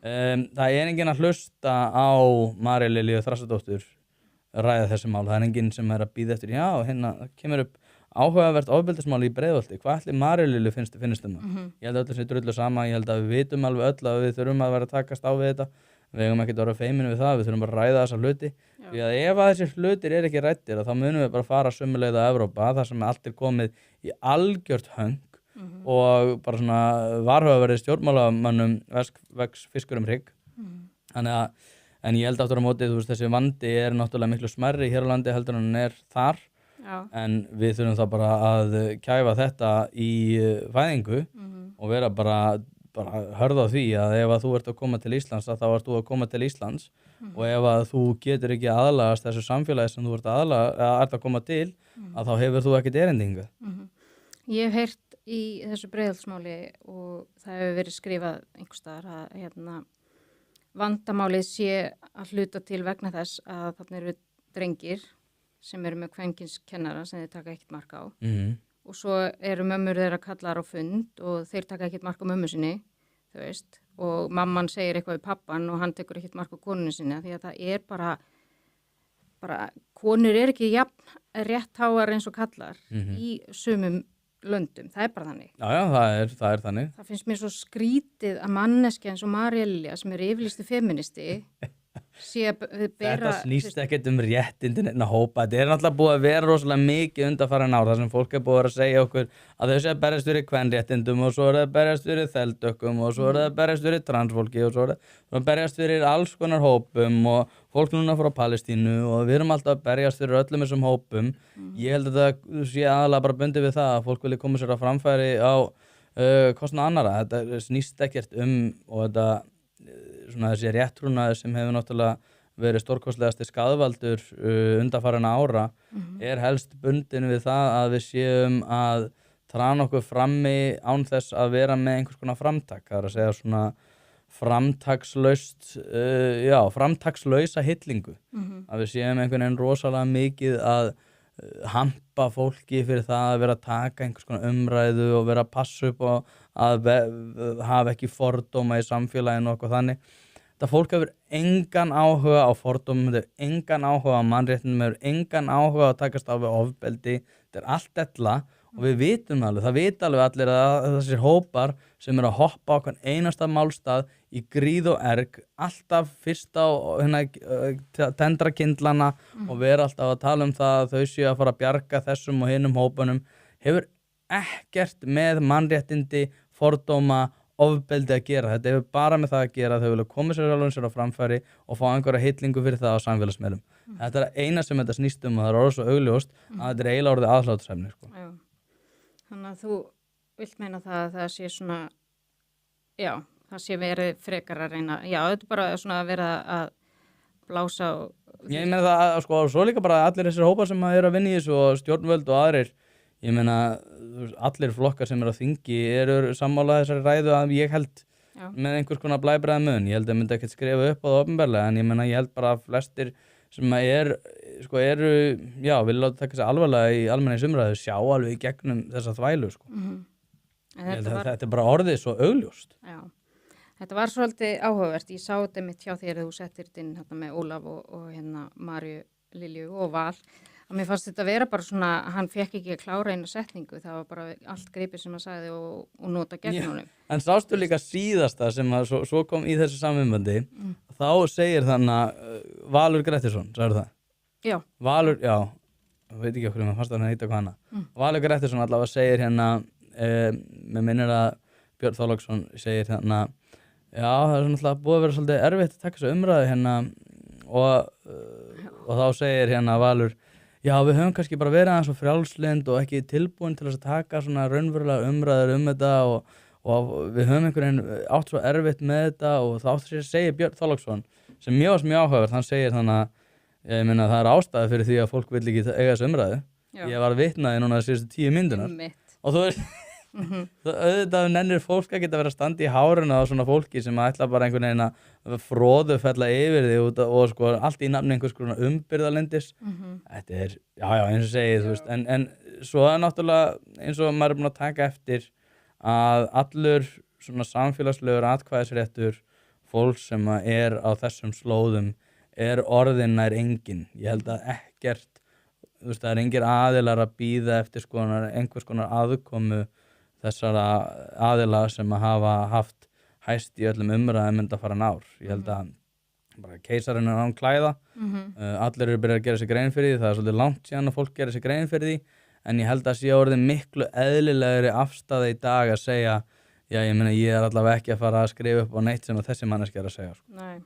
Það enginn að hlusta á Maríu Lilju Þrastardóttur ræða þessi mál. Það enginn sem að bíða eftir, já, hérna kemur upp áhugavert ofbeldismál í Breiðholti. Hvað ætli Maríu Lilju finnst það? Ég held að öllu sé drullu sama, ég held að við vitum alveg öll að við þurfum að vera að takast á við þetta. Við eigum ekkert að vera feimin við það, við þurfum bara að ræða þessa hluti. Því að ef að þessir hlutir ekki ræddir, þá munum við bara fara sömu leið að Evrópa, þar sem allt komið í algjört höng og bara svona varhugaverðir stjórnmálamönnum vex fiskur hrygg. Þannig að, en ég held aftur á móti, þessi vandi náttúrulega miklu smærri hér á landi heldur en hann þar. En við þurfum þá bara að kæfa þetta í fæðingu og vera bara hörða á því að ef að þú ert að koma til Íslands þá ert þú að koma til Íslands og ef að þú getur ekki aðlagast þessu samfélagi sem þú ert að koma til að þá hefur þú ekkert erindi. Ég hef heyrt í þessu Breiðholtsmáli og það hefur verið skrifað einhvers staðar að vandamálið sé að hluta til vegna þess að þarna eru drengir sem eru með kvenkyns-kennara sem þeir taka ekkert mark á og svo eru mömmur þeirra kallar á fund og þeir taka ekkert mark á mömmu sinni, þú veist, og mamman segir eitthvað við pappan og hann tekur ekkert mark á konunni sinni því að það bara konur ekki jafn réttháar eins og kallar í sumum löndum, það bara þannig. Já, það er þannig. Það finnst mér svo skrítið að manneskja eins og María Lilja sem er yfirlýstu feministi Þetta snýst ekkert réttindin að hópa. Þetta náttúrulega búið að vera rosalega mikið undanfarin ár þar sem fólk búið að segja okkur að þau sé að berjast fyrir kvenréttindum og svo það að berjast fyrir þeldökkum og svo það að berjast fyrir transfólki og svo það að berjast fyrir alls konar hópum og fólk núna frá Palestínu og við erum alltaf að berjast fyrir öllum þessum hópum. Ég held að það sé aðalega bara bundið við það að fólk vilja koma sér á framfæri á kostnað annarra. Þetta snýst ekkert og þetta svona þessi réttrúnaður sem hefur náttúrulega verið stórkostlegasti skaðvaldur undanfarinna ára helst bundin við það að við séum að trana okkur frammi án þess að vera með einhvers konar framtak. Það er að segja svona framtakslausa hillingu. Að við séum einhvern veginn rosalega mikið að hampa fólki fyrir það að vera að taka einhvers konar umræðu og vera að passa upp og að hafa ekki fordóma í samfélaginu og eitthvað þannig. Þetta fólk hefur engan áhuga á fordómum, hefur engan áhuga á mannréttindum, hefur engan áhuga á að takast á við ofbeldi. Þetta allt ella og við vitum alveg, það vita alveg allir að þessir hópar sem eru að hoppa á hvern einasta málstað í gríð og erg, alltaf fyrst á tendra kyndlana og vera alltaf að tala um það að þau séu að fara að bjarga þessum og hinum hópunum, hefur ekkert með mannréttindi, fordóma, ofbeldi að gera. Þetta hefur bara með það að gera að þau vilja koma sér á framfæri og fá einhverja hillingu fyrir það á samfélagsmiðlum. Þetta eina sem þetta snýst og það orðið svo augljóst að þetta eiginlega orðið aðhlátursefni. Já. Þannig að þú vilt meina það að sé svona, já, það sé verið frekar að reyna, já, þetta bara svona að vera að blása og... Ég meina það, svo líka bara allir þessir hópar sem eru að vinna í þessu og stjórnvöld og aðrir, ég meina allir flokkar sem eru að þingi eru sammála þessari ræðu að ég held með einhvers konar blæbræða mun. Ég held að myndi ekkert skrifa upp á það opinberlega en ég meina ég held bara að flestir sem eru, vilja láta taka sig alvarlega í almenningsumræðu sjá alveg í gegnum þessa þvælu, Þetta er bara orðið svo augljóst. Já, þetta var svolítið áhugavert. Ég sá þetta mitt hjá þér að þú settir þetta inn hérna með Ólaf og hérna Maríu Lilju og Val. Að mér fannst þetta vera bara svona, hann fekk ekki að klára eina setningu, það var bara allt gripið sem hann sagði og nota gegn honum. En sástu líka síðasta sem að svo kom í þessu samvinnbandi, þá segir þannig Valur Grettisson, sagður það? Já. Valur, já, veit ekki okkur, maður fannst að hann heita hvað hana. Valur Grettisson allavega segir hérna, með minnir að Björn Þorláksson segir hérna, já, það er svona búið að vera svolítið erfitt að taka þessu umræðu hérna og þá segir hérna Valur, já, við höfum kannski bara verið aðeins svo frjálslynd og ekki tilbúin til að taka svona raunverulega umræður þetta og við höfum einhvern veginn átt svo erfitt með þetta og þá segir Björn Þorláksson sem mjög áhugavert, hann segir þannig að ég meina það er ástæða fyrir því að fólk vill ekki eiga þessu umræðu. Já. Ég var vitnaði núna síðustu 10 mínúturnar og þú veist auðvitað nennir fólk að geta verið að standa í hárinu á svona fólki sem ætla bara einhvern veginn að fróðu fella yfir því og allt í nafni einhvers konar umbyrðalindis. Þetta er, já, eins og segið, þú veist, en svo er náttúrulega eins og maður er búin að taka eftir að allur svona samfélagslegur atkvæðisréttur fólk sem að á þessum slóðum orðin nær engin. Ég held að ekkert, það engir aðilar að bíða eftir einhvers konar aðkomu þessara aðila sem að hafa haft hæst í öllum umræðum undanfarin ár. Ég held að bara keisarinn án klæða, allir eru byrjað að gera sér grein fyrir því, það svolítið langt síðan að fólk gera sér grein fyrir því, en ég held að sé orðið miklu eðlilegri afstaða í dag að segja, já, ég meina, ég allavega ekki að fara að skrifa upp á neitt sem að þessi manneskja að segja. Nei.